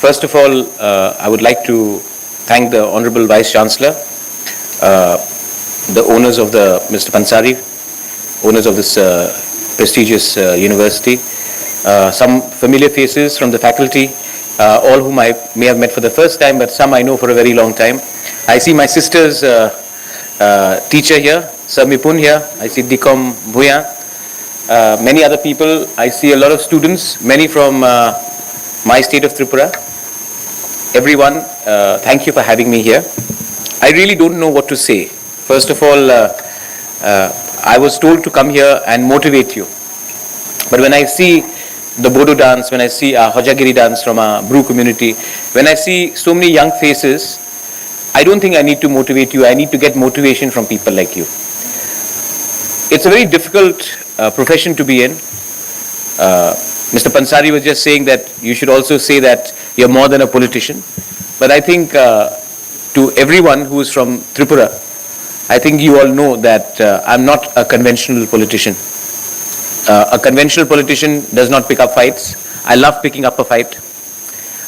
First of all, I would like to thank the Honorable Vice Chancellor, the owners of the Mr. Pansari, owners of this prestigious university, some familiar faces from the faculty, all whom I may have met for the first time, but some I know for a very long time. I see my sister's teacher here, Sir Mipun here. I see Dikom Bhuya. Many other people. I see a lot of students, many from my state of Tripura. Everyone, thank you for having me here. I really don't know what to say. First of all, I was told to come here and motivate you. But when I see the Bodo dance, when I see our Hojagiri dance from our Bru community, when I see so many young faces, I don't think I need to motivate you. I need to get motivation from people like you. It's a very difficult profession to be in. Mr. Pansari was just saying that you should also say that you're more than a politician. But I think to everyone who is from Tripura, I think you all know that I'm not a conventional politician. A conventional politician does not pick up fights. I love picking up a fight.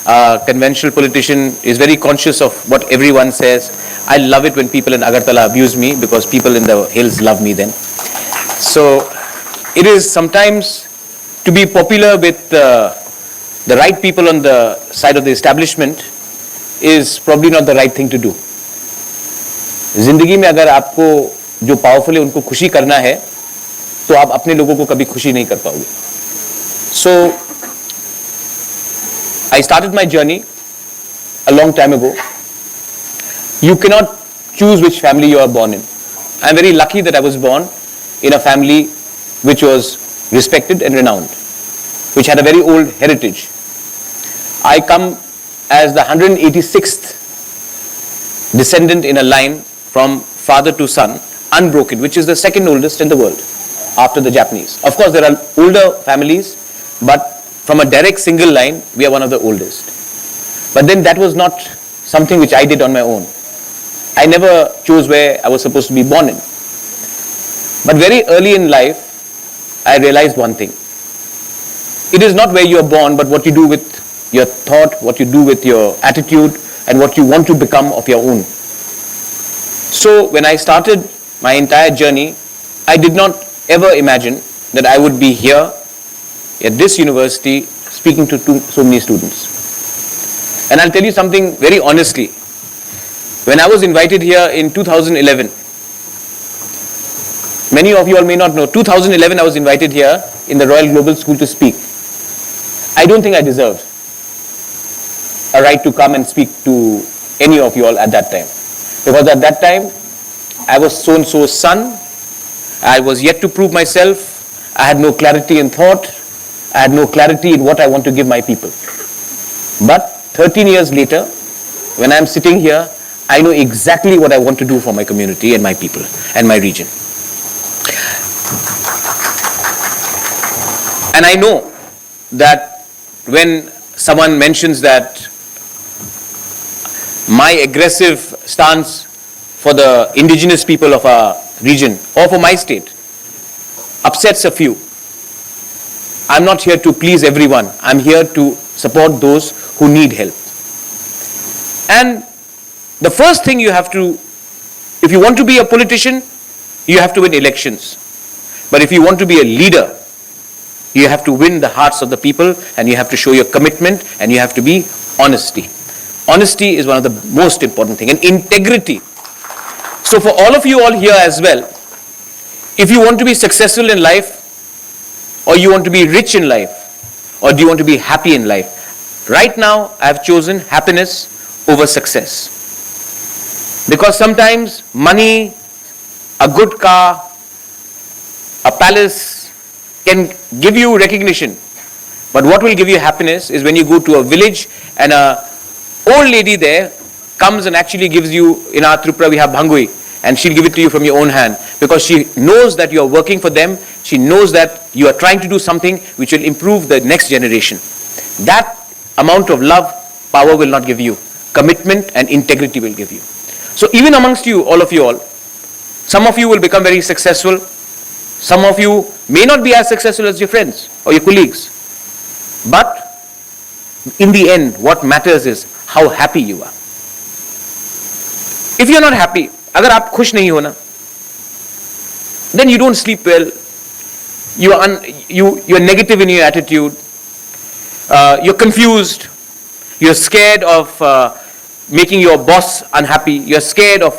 A conventional politician is very conscious of what everyone says. I love it when people in Agartala abuse me because people in the hills love me then. So it is sometimes to be popular with the right people on the side of the establishment is probably not the right thing to do. जिंदगी में अगर आपको जो powerful है उनको खुशी करना है तो आप अपने लोगों को कभी खुशी नहीं कर पाओगे. So I started my journey a long time ago. You cannot choose which family you are born in. I am very lucky that I was born in a family which was respected and renowned, which had a very old heritage. I come as the 186th descendant in a line from father to son, unbroken, which is the second oldest in the world after the Japanese. Of course, there are older families, but from a direct single line, we are one of the oldest. But then that was not something which I did on my own. I never chose where I was supposed to be born in. But very early in life, I realized one thing. It is not where you are born, but what you do with your thought, what you do with your attitude, and what you want to become of your own. So when I started my entire journey, I did not ever imagine that I would be here at this university speaking to so many students. And I'll tell you something very honestly. When I was invited here in 2011, many of you all may not know, 2011 I was invited here in the Royal Global School to speak. I don't think I deserved a right to come and speak to any of you all at that time. Because at that time, I was so-and-so's son. I was yet to prove myself. I had no clarity in thought. I had no clarity in what I want to give my people. But 13 years later, when I'm sitting here, I know exactly what I want to do for my community and my people and my region. And I know that when someone mentions that my aggressive stance for the indigenous people of our region or for my state upsets a few, I'm not here to please everyone. I'm here to support those who need help. And the first thing you have to, if you want to be a politician, you have to win elections. But if you want to be a leader, you have to win the hearts of the people, and you have to show your commitment, and you have to be honesty. Honesty is one of the most important things, and integrity. So for all of you all here as well, if you want to be successful in life, or you want to be rich in life, or do you want to be happy in life, right now I have chosen happiness over success. Because sometimes money, a good car, a palace can give you recognition. But what will give you happiness is when you go to a village and a old lady there comes and actually gives you, in our Tripura we have Bhangui, and she'll give it to you from your own hand because she knows that you are working for them. She knows that you are trying to do something which will improve the next generation. That amount of love, power will not give you. Commitment and integrity will give you. So even amongst you, all of you all, some of you will become very successful. Some of you may not be as successful as your friends or your colleagues. But in the end, what matters is how happy you are. If you're not happy, agar aap khush nahi ho na, then you don't sleep well, you're negative in your attitude, you're confused, you're scared of making your boss unhappy, you're scared of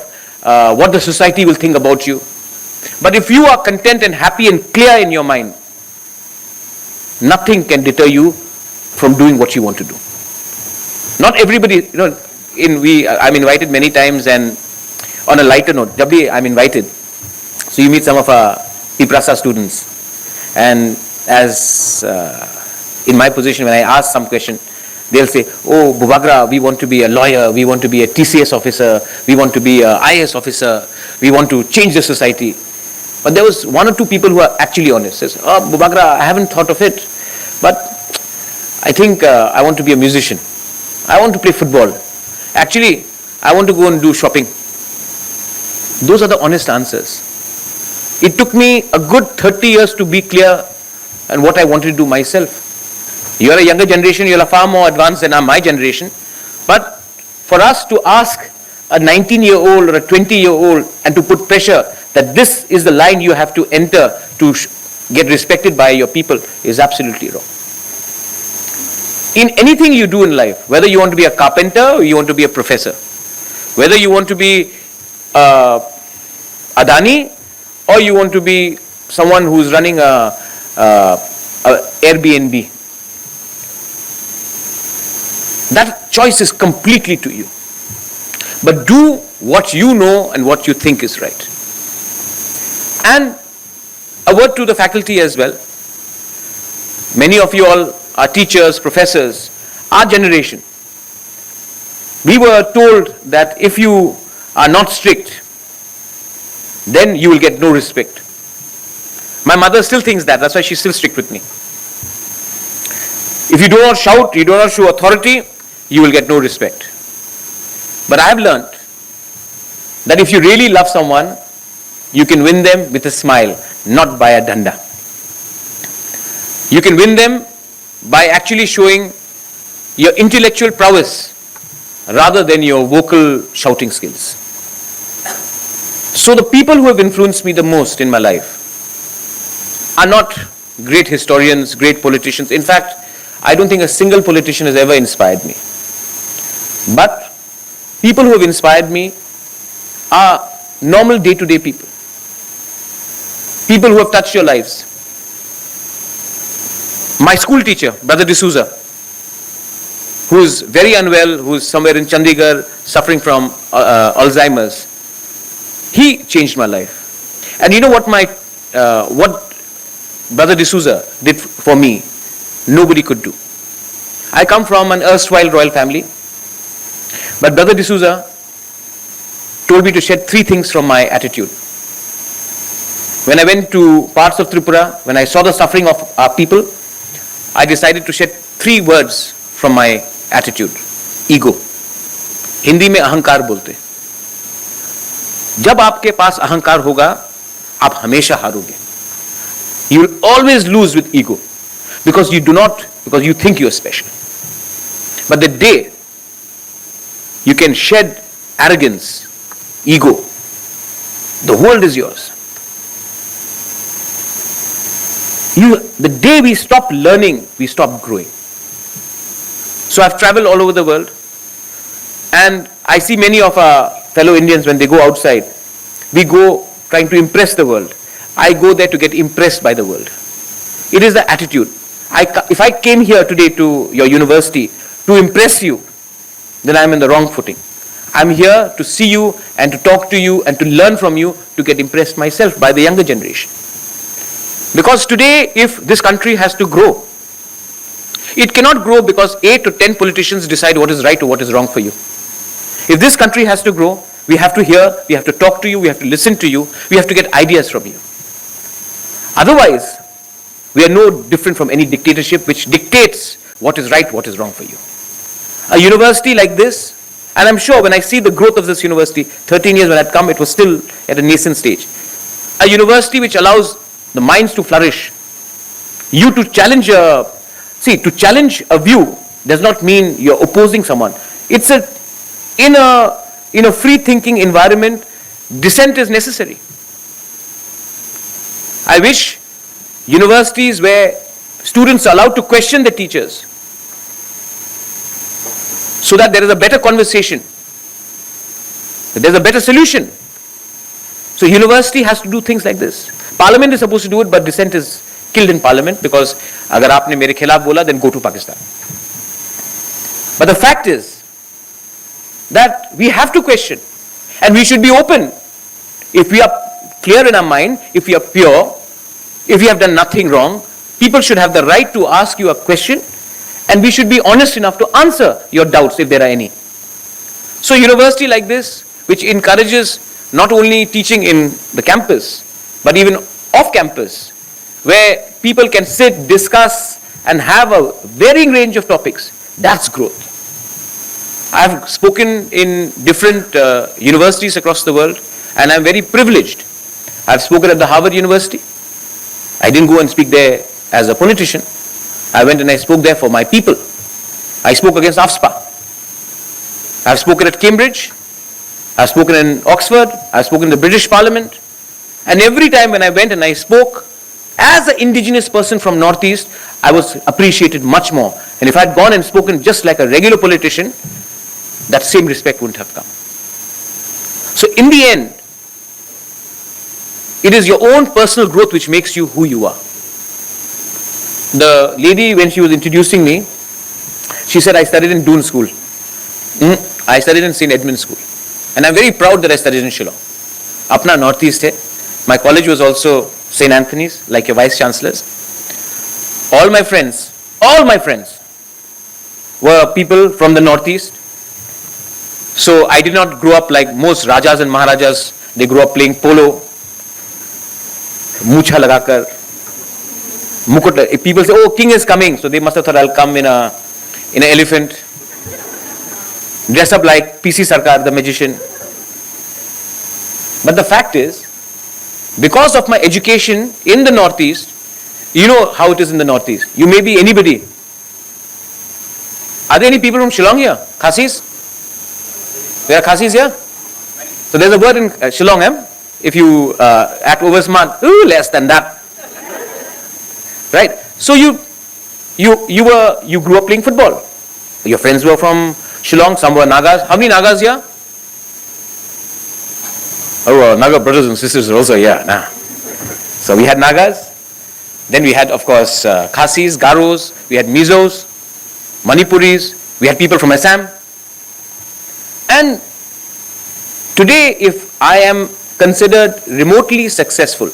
what the society will think about you. But if you are content and happy and clear in your mind, nothing can deter you from doing what you want to do. Not everybody, I'm invited many times, and on a lighter note, I'm invited. So you meet some of our Tipraha students, and as in my position, when I ask some question, they'll say, oh, Bubagra, we want to be a lawyer, we want to be a TCS officer, we want to be a IAS officer, we want to change the society. But there was one or two people who are actually honest. Says, oh, Bubagra, I haven't thought of it, but I think I want to be a musician. I want to play football. Actually, I want to go and do shopping. Those are the honest answers. It took me a good 30 years to be clear on what I wanted to do myself. You are a younger generation, you are far more advanced than my generation. But for us to ask a 19-year-old or a 20-year-old and to put pressure that this is the line you have to enter to get respected by your people is absolutely wrong. In anything you do in life, whether you want to be a carpenter or you want to be a professor, whether you want to be Adani or you want to be someone who's running a Airbnb, that choice is completely to you. But do what you know and what you think is right. And a word to the faculty as well. Many of you all are teachers, professors, our generation. We were told that if you are not strict, then you will get no respect. My mother still thinks that, that's why she's still strict with me. If you do not shout, you do not show authority, you will get no respect. But I have learned that if you really love someone, you can win them with a smile, not by a danda. You can win them by actually showing your intellectual prowess rather than your vocal shouting skills. So the people who have influenced me the most in my life are not great historians, great politicians. In fact, I don't think a single politician has ever inspired me. But people who have inspired me are normal day-to-day people. People who have touched your lives. My school teacher, Brother D'Souza, who is very unwell, who is somewhere in Chandigarh suffering from Alzheimer's, he changed my life. And you know what what Brother D'Souza did for me, nobody could do. I come from an erstwhile royal family, but Brother D'Souza told me to shed 3 things from my attitude. When I went to parts of Tripura, when I saw the suffering of our people, I decided to shed 3 words from my attitude. Ego. Hindi में अहंकार बोलते. जब आपके पास अहंकार होगा, आप हमेशा हारोगे. You will always lose with ego because you think you are special. But the day you can shed arrogance, ego, the world is yours. The day we stop learning, we stop growing. So I've traveled all over the world, and I see many of our fellow Indians when they go outside, we go trying to impress the world. I go there to get impressed by the world. It is the attitude. If I came here today to your university to impress you, then I'm in the wrong footing. I'm here to see you and to talk to you and to learn from you to get impressed myself by the younger generation. Because today, if this country has to grow, it cannot grow because 8 to 10 politicians decide what is right or what is wrong for you. If this country has to grow, we have to hear, we have to talk to you, we have to listen to you, we have to get ideas from you. Otherwise, we are no different from any dictatorship which dictates what is right, what is wrong for you. A university like this, and I'm sure when I see the growth of this university, 13 years when I'd come, it was still at a nascent stage. A university which allows the minds to flourish, you to challenge a view does not mean you're opposing someone. It's in a free-thinking environment, dissent is necessary. I wish universities where students are allowed to question the teachers so that there is a better conversation, that there's a better solution. So university has to do things like this. Parliament is supposed to do it, but dissent is killed in parliament because agar aapne mere khilaf bola, then go to Pakistan. But the fact is that we have to question, and we should be open. If we are clear in our mind, if we are pure, if we have done nothing wrong, people should have the right to ask you a question, and we should be honest enough to answer your doubts if there are any. So university like this, which encourages not only teaching in the campus, but even off campus, where people can sit, discuss, and have a varying range of topics, that's growth. I've spoken in different universities across the world, and I'm very privileged. I've spoken at the Harvard University. I didn't go and speak there as a politician. I went and I spoke there for my people. I spoke against AFSPA. I've spoken at Cambridge. I've spoken in Oxford. I've spoken in the British Parliament. And every time when I went and I spoke, as an indigenous person from Northeast, I was appreciated much more. And if I had gone and spoken just like a regular politician, that same respect wouldn't have come. So in the end, it is your own personal growth which makes you who you are. The lady, when she was introducing me, she said, I studied in Doon School. I studied in St. Edmund's School. And I'm very proud that I studied in Shillong. Apna Northeast hai. My college was also St. Anthony's, like your Vice Chancellors. All my friends were people from the Northeast. So I did not grow up like most Rajas and Maharajas. They grew up playing polo, mucha lagakar, mukut. If people say, oh, king is coming, so they must have thought I'll come in an elephant, dress up like PC Sarkar, the magician. But the fact is, because of my education in the Northeast, you know how it is in the Northeast. You may be anybody. Are there any people from Shillong here? Khasis? There are Khasis here? So there's a word in Shillong, if you act over smart, less than that. Right? So you grew up playing football. Your friends were from Shillong, some were Nagas. How many Nagas here? Oh, Naga brothers and sisters are also here. Nah. So we had Nagas. Then we had, of course, Khasis, Garos. We had Mizos, Manipuris. We had people from Assam. And today, if I am considered remotely successful,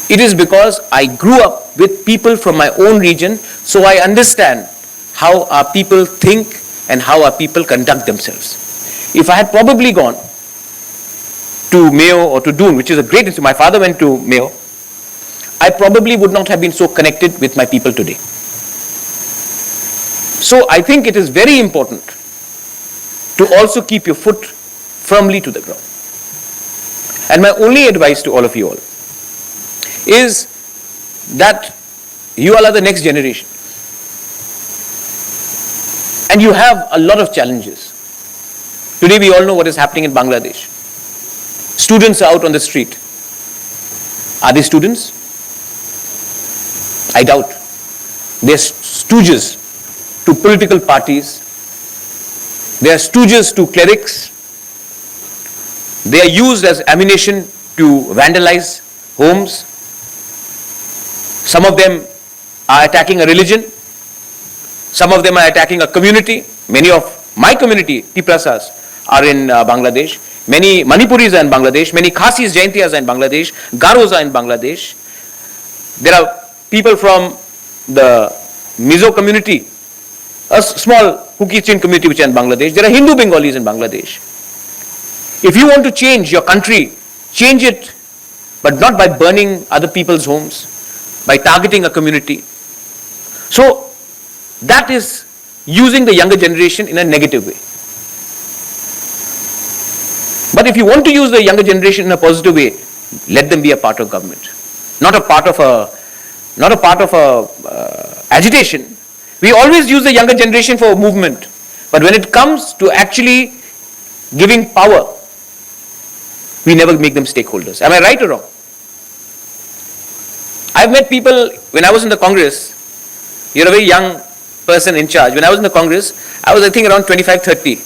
it is because I grew up with people from my own region, so I understand how our people think and how our people conduct themselves. If I had probably gone to Mayo or to Doon, which is a great institute, my father went to Mayo, I probably would not have been so connected with my people today. So I think it is very important to also keep your foot firmly to the ground. And my only advice to all of you all is that you all are the next generation. And you have a lot of challenges. Today we all know what is happening in Bangladesh. Students are out on the street. Are they students? I doubt. They are stooges to political parties. They are stooges to clerics. They are used as ammunition to vandalize homes. Some of them are attacking a religion. Some of them are attacking a community. Many of my community, Tiprahas, are in Bangladesh. Many Manipuris are in Bangladesh. Many Khasis, Jaintiyas are in Bangladesh. Garos are in Bangladesh. There are people from the Mizo community, a small Hukichin community which are in Bangladesh. There are Hindu Bengalis in Bangladesh. If you want to change your country, change it, but not by burning other people's homes, by targeting a community. So that is using the younger generation in a negative way. But if you want to use the younger generation in a positive way, let them be a part of government, not a part of a agitation. We always use the younger generation for movement. But when it comes to actually giving power, we never make them stakeholders. Am I right or wrong? I've met people when I was in the Congress. You're a very young person in charge. When I was in the Congress, I was I think around 25, 30.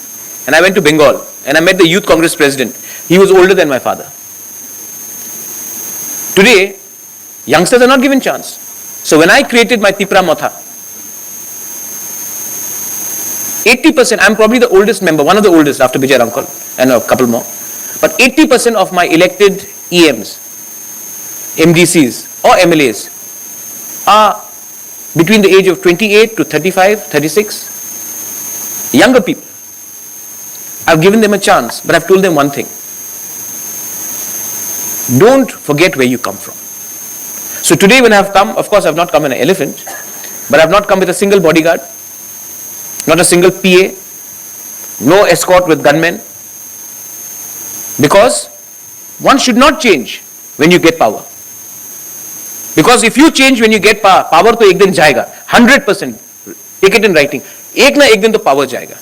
And I went to Bengal and I met the Youth Congress president. He was older than my father. Today, youngsters are not given chance. So when I created my Tipra Motha, 80%, I'm probably the oldest member, one of the oldest after Vijay Ramkal and a couple more. But 80% of my elected EMs, MDCs or MLAs are between the age of 28 to 35, 36. Younger people. I've given them a chance, but I've told them one thing. Don't forget where you come from. So today when I've come, of course I've not come in an elephant, but I've not come with a single bodyguard, not a single PA, no escort with gunmen, because one should not change when you get power. Because if you change when you get power, power to ek din jayega, 100%, take it in writing, ek na ek din to power jayega.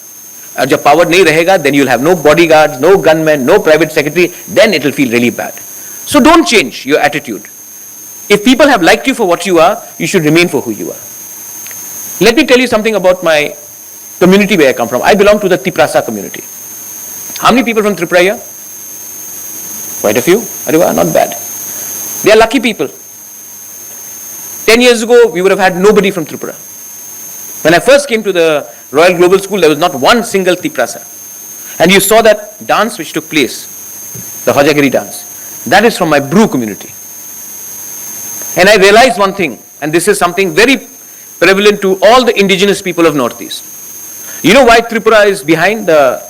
और जब power नहीं रहेगा, then you'll have no bodyguards, no gunmen, no private secretary, then it will feel really bad. So don't change your attitude. If people have liked you for what you are, you should remain for who you are. Let me tell you something about my community where I come from. I belong to the Tipraha community. How many people from Tripura here? Quite a few. Ariwa, not bad. They are lucky people. 10 years ago, we would have had nobody from Tripura. When I first came to the Royal Global School, there was not one single Tipraha. And you saw that dance which took place, the Hojagiri dance. That is from my Bru community. And I realized one thing, and this is something very prevalent to all the indigenous people of Northeast. You know why Tripura is behind the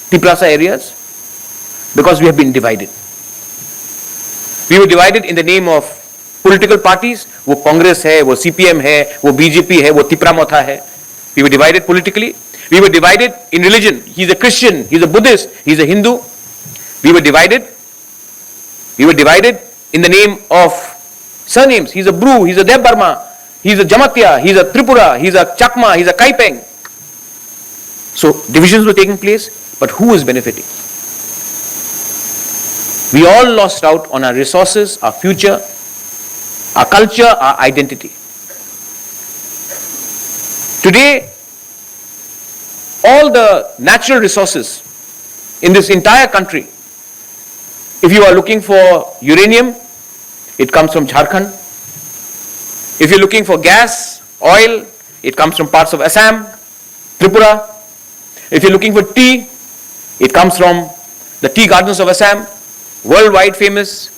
Tipraha areas? Because we have been divided. We were divided in the name of political parties. वो Congress है, वो CPM है, वो BJP है, वो Tipra Motha है. We were divided politically. We were divided in religion. He's a Christian, he's a Buddhist, he's a Hindu. We were divided. We were divided in the name of surnames. He's a Bru, he's a Debbarma, he's a Jamatya, he's a Tripura, he's a Chakma, he's a Kaipeng. So divisions were taking place, but who is benefiting? We all lost out on our resources, our future, our culture, our identity. Today, all the natural resources in this entire country, if you are looking for uranium, it comes from Jharkhand. If you're looking for gas, oil, it comes from parts of Assam, Tripura. If you're looking for tea, it comes from the tea gardens of Assam, worldwide famous.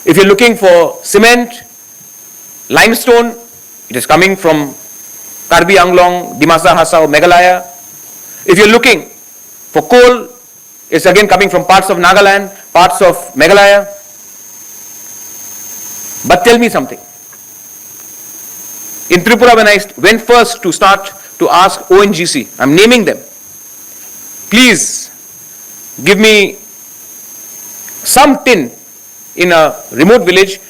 If you're looking for cement, limestone, it is coming from Karbi Anglong, Dimasa Hasao, Meghalaya. If you're looking for coal, it's again coming from parts of Nagaland, parts of Meghalaya. But tell me something. In Tripura, when I went first to start to ask ONGC, I'm naming them, please give me some tin in a remote village.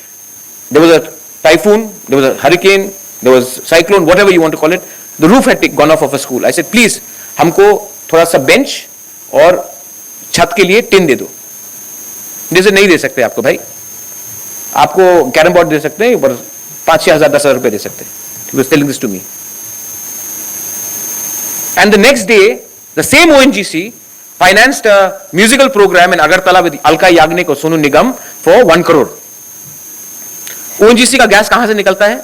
There was a typhoon, there was a hurricane, there was cyclone, whatever you want to call it. The roof had gone off of a school. I said, please, हमको थोड़ा सा bench और छत के लिए tin दे दो. जैसे नहीं दे सकते आपको भाई. आपको कैरम बोर्ड दे सकते हैं, पर 5,000, 10,000 रुपए दे सकते हैं. He was telling this to me. And the next day, the same ONGC financed a musical program in Agartala with Alka Yagnik और Sonu Nigam for 1 crore. ONGC का गैस कहां से निकलता है?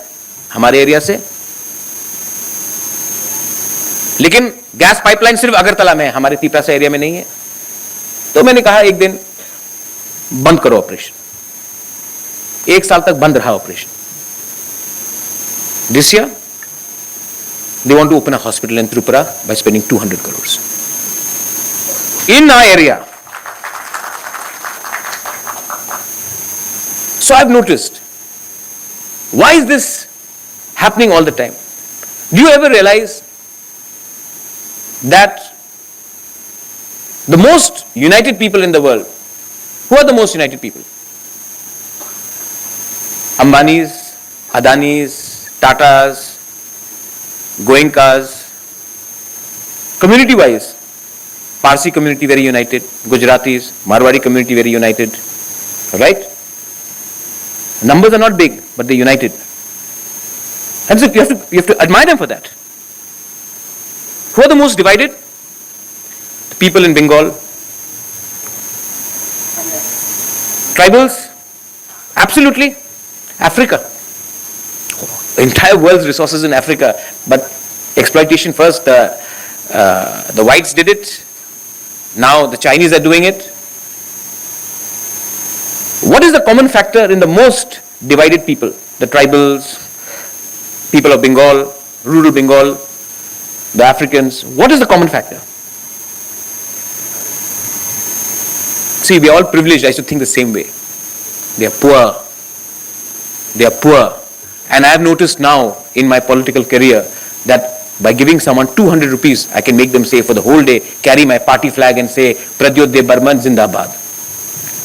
हमारे एरिया से. लेकिन गैस पाइपलाइन सिर्फ अगरतला में है, हमारे तिपरा एरिया में नहीं है. तो मैंने कहा एक दिन बंद करो ऑपरेशन. 1 साल तक बंद रहा operation. This year, they want to open a hospital in Tripura by spending 200 crores. In our area. So I've noticed, why is this happening all the time? Do you ever realize that the most united people in the world, who are the most united people? Ambanis, Adanis, Tatas, Goenkas, community-wise, Parsi community very united, Gujaratis, Marwari community very united, right? Numbers are not big, but they're united. And so you have to admire them for that. Who are the most divided? The people in Bengal. Tribals? Absolutely. Africa. The entire world's resources in Africa, but exploitation first. The whites did it. Now the Chinese are doing it. What is the common factor in the most divided people? The tribals, people of Bengal, rural Bengal, the Africans. What is the common factor? See, we are all privileged. I should think the same way. They are poor. They are poor. And I have noticed now in my political career that by giving someone 200 rupees, I can make them say for the whole day, carry my party flag and say, Pradyot Bikram Zindabad.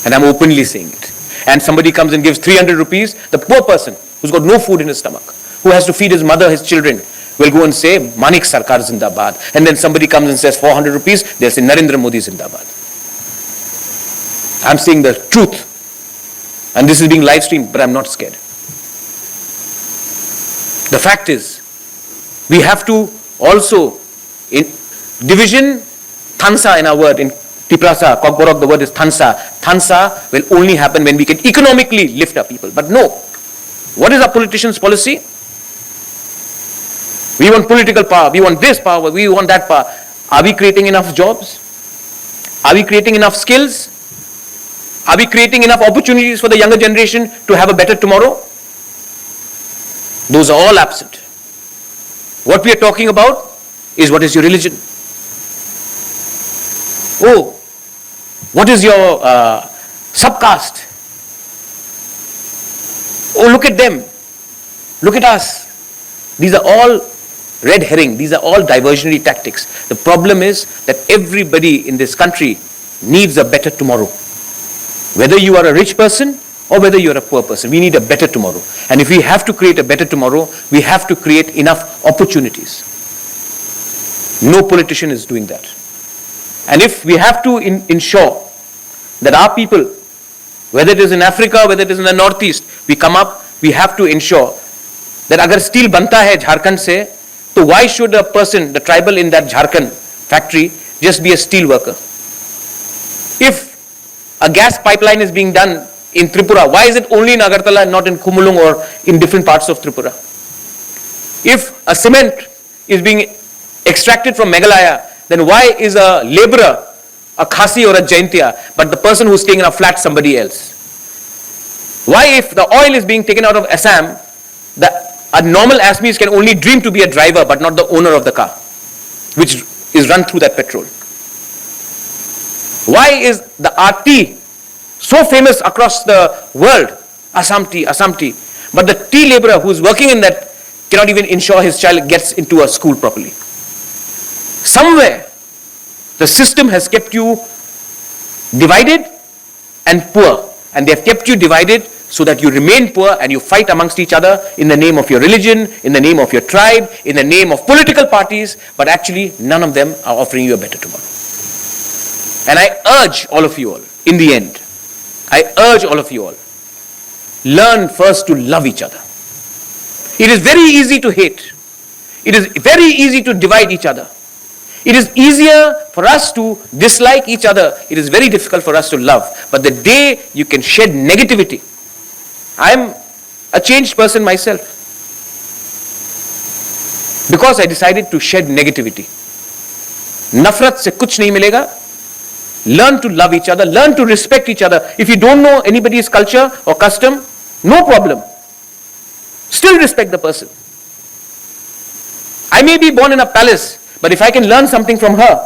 And I'm openly saying it. And somebody comes and gives 300 rupees, the poor person who's got no food in his stomach, who has to feed his mother, his children, will go and say, Manik Sarkar Zindabad. And then somebody comes and says 400 rupees, they'll say Narendra Modi Zindabad. I'm saying the truth. And this is being live streamed, but I'm not scared. The fact is, we have to also, in division, Thansa in our word, in Tipraha, Kokborok, the word is Thansa. Thansa will only happen when we can economically lift our people. But no. What is our politicians' policy? We want political power, we want this power, we want that power. Are we creating enough jobs? Are we creating enough skills? Are we creating enough opportunities for the younger generation to have a better tomorrow? Those are all absent. What we are talking about is what is your religion? Oh, what is your subcaste? Oh, look at them. Look at us. These are all red herring. These are all diversionary tactics. The problem is that everybody in this country needs a better tomorrow. Whether you are a rich person or whether you are a poor person, we need a better tomorrow. And if we have to create a better tomorrow, we have to create enough opportunities. No politician is doing that. And if we have to ensure that our people, whether it is in Africa, whether it is in the Northeast, we come up, we have to ensure that agar steel banta hai Jharkhand se, so why should a person, the tribal in that Jharkhand factory, just be a steel worker? If a gas pipeline is being done in Tripura, why is it only in Agartala and not in Kumulung or in different parts of Tripura? If a cement is being extracted from Meghalaya, then why is a laborer a Khasi or a Jaintia, but the person who's staying in a flat somebody else? Why, if the oil is being taken out of Assam, a normal Assamese can only dream to be a driver but not the owner of the car, which is run through that petrol? Why is the RT so famous across the world, Assam tea, but the tea laborer who's working in that cannot even ensure his child gets into a school properly? Somewhere, the system has kept you divided and poor, and they have kept you divided so that you remain poor and you fight amongst each other in the name of your religion, in the name of your tribe, in the name of political parties, but actually none of them are offering you a better tomorrow. And I urge all of you all, in the end, I urge all of you all, learn first to love each other. It is very easy to hate. It is very easy to divide each other. It is easier for us to dislike each other. It is very difficult for us to love. But the day you can shed negativity, I am a changed person myself, because I decided to shed negativity. Nafrat se kuch nahi milega. Learn to love each other, learn to respect each other. If you don't know anybody's culture or custom, no problem. Still respect the person. I may be born in a palace, but if I can learn something from her,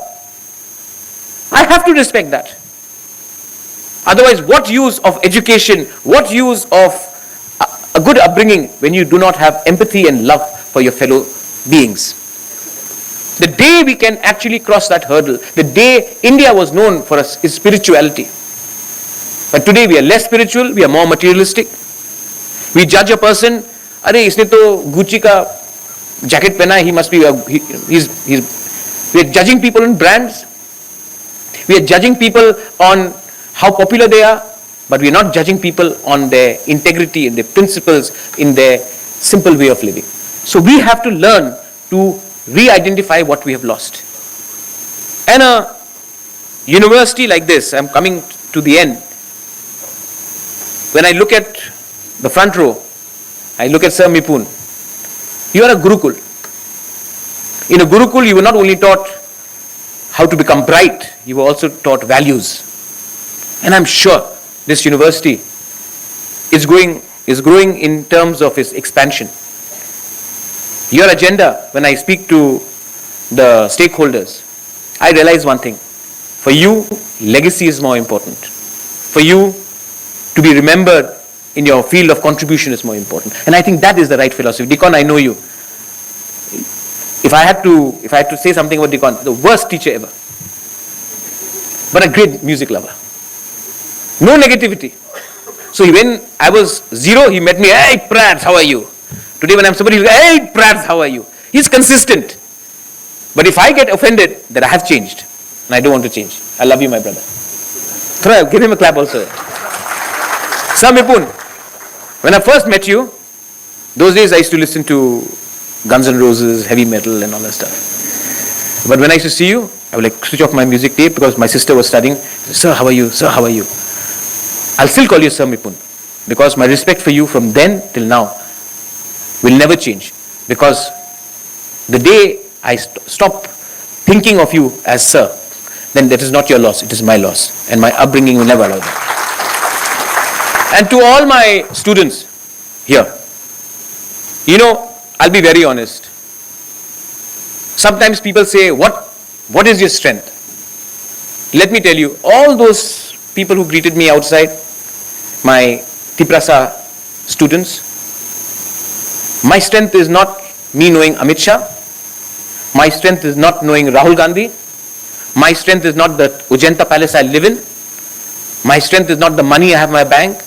I have to respect that. Otherwise, what use of education, what use of a good upbringing when you do not have empathy and love for your fellow beings? The day we can actually cross that hurdle, the day India was known for its spirituality. But today we are less spiritual, we are more materialistic. We judge a person, अरे इसने तो Gucci का jacket pehna hai, he must be, we are judging people on brands. We are judging people on how popular they are, but we are not judging people on their integrity, in their principles, in their simple way of living. So we have to learn to re-identify what we have lost. And a university like this, I'm coming to the end. When I look at the front row, I look at Sir Mipun. You are a Gurukul. In a Gurukul, you were not only taught how to become bright, you were also taught values. And I'm sure this university is growing in terms of its expansion. Your agenda, when I speak to the stakeholders, I realize one thing. For you, legacy is more important. For you, to be remembered in your field of contribution is more important. And I think that is the right philosophy. Deacon, I know you. If I had to say something about Deacon, the worst teacher ever, but a great music lover. No negativity. So when I was 0, he met me, hey Prads, how are you? Today when I'm somebody, hey Prads, how are you? He's consistent. But if I get offended, that I have changed. And I don't want to change. I love you, my brother. Give him a clap also. Sir Mipun, when I first met you, those days I used to listen to Guns N' Roses, heavy metal and all that stuff. But when I used to see you, I would like switch off my music tape because my sister was studying. Sir, how are you? Sir, how are you? I'll still call you Sir Mipun because my respect for you from then till now will never change. Because the day I stop thinking of you as Sir, then that is not your loss, it is my loss. And my upbringing will never allow that. And to all my students here, I'll be very honest. Sometimes people say, what is your strength? Let me tell you, all those people who greeted me outside, my Tipraha students, my strength is not me knowing Amit Shah. My strength is not knowing Rahul Gandhi. My strength is not the Ujanta palace I live in. My strength is not the money I have in my bank.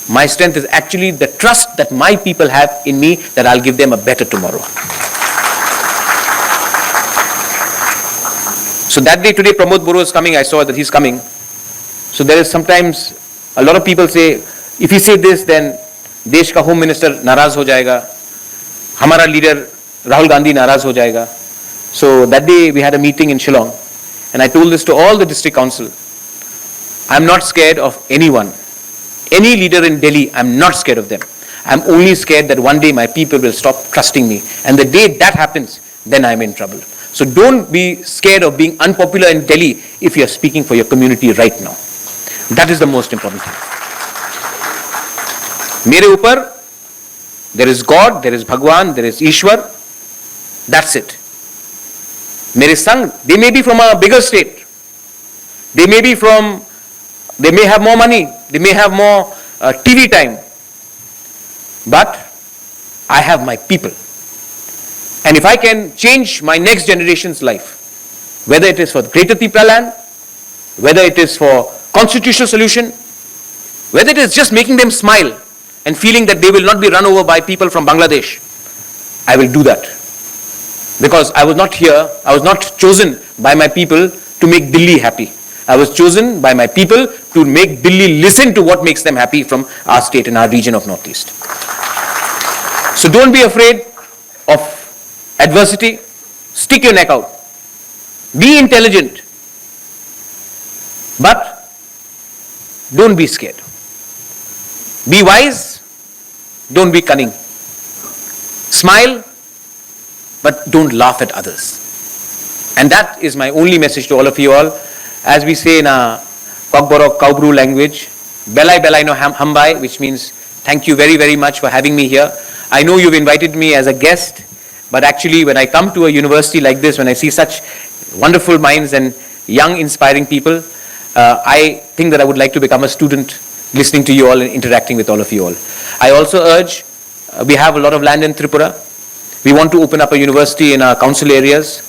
My strength is actually the trust that my people have in me that I'll give them a better tomorrow. So that day today Pramod Boro is coming, I saw that he's coming. So there is sometimes, a lot of people say, if he say this, then देश का home minister नाराज हो जाएगा, हमारा leader Rahul Gandhi नाराज हो जाएगा. So that day we had a meeting in Shillong and I told this to all the district council. I'm not scared of anyone. Any leader in Delhi, I'm not scared of them. I'm only scared that one day my people will stop trusting me. And the day that happens, then I'm in trouble. So don't be scared of being unpopular in Delhi if you're speaking for your community right now. That is the most important thing. मेरे ऊपर, there is God, there is Bhagwan, there is Ishwar. That's it. मेरे संग, they may be from a bigger state. They may have more money. They may have more TV time. But I have my people. And if I can change my next generation's life, whether it is for greater Tipra land, whether it is for constitutional solution, whether it is just making them smile and feeling that they will not be run over by people from Bangladesh, I will do that. Because I was not here, I was not chosen by my people to make Delhi happy. I was chosen by my people to make Delhi listen to what makes them happy from our state and our region of Northeast. So don't be afraid of adversity. Stick your neck out. Be intelligent. But don't be scared. Be wise. Don't be cunning. Smile, but don't laugh at others. And that is my only message to all of you all. As we say in a Kokborok Kaubru language, Belai Belai no Hambai, which means thank you very, very much for having me here. I know you've invited me as a guest, but actually when I come to a university like this, when I see such wonderful minds and young, inspiring people, I think that I would like to become a student listening to you all and interacting with all of you all. I also urge, we have a lot of land in Tripura. We want to open up a university in our council areas.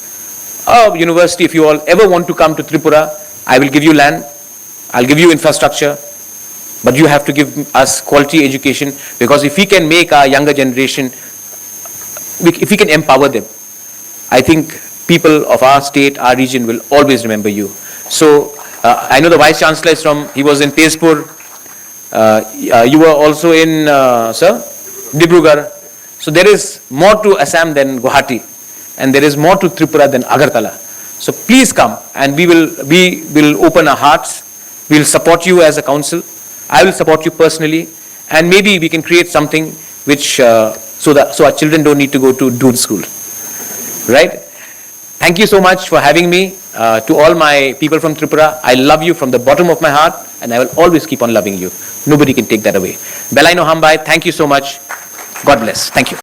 A university, if you all ever want to come to Tripura, I will give you land, I'll give you infrastructure, but you have to give us quality education, because if we can make our younger generation if we can empower them, I think people of our state, our region will always remember you. So I know the Vice Chancellor is from, he was in Tezpur. You were also in, sir, Dibrugarh. So there is more to Assam than Guwahati, and there is more to Tripura than Agartala. So please come, and we will open our hearts. We will support you as a council. I will support you personally, and maybe we can create something which so our children don't need to go to Doon school, right? Thank you so much for having me. To all my people from Tripura, I love you from the bottom of my heart, and I will always keep on loving you. Nobody can take that away. Belaino Hambai, thank you so much. God bless. Thank you.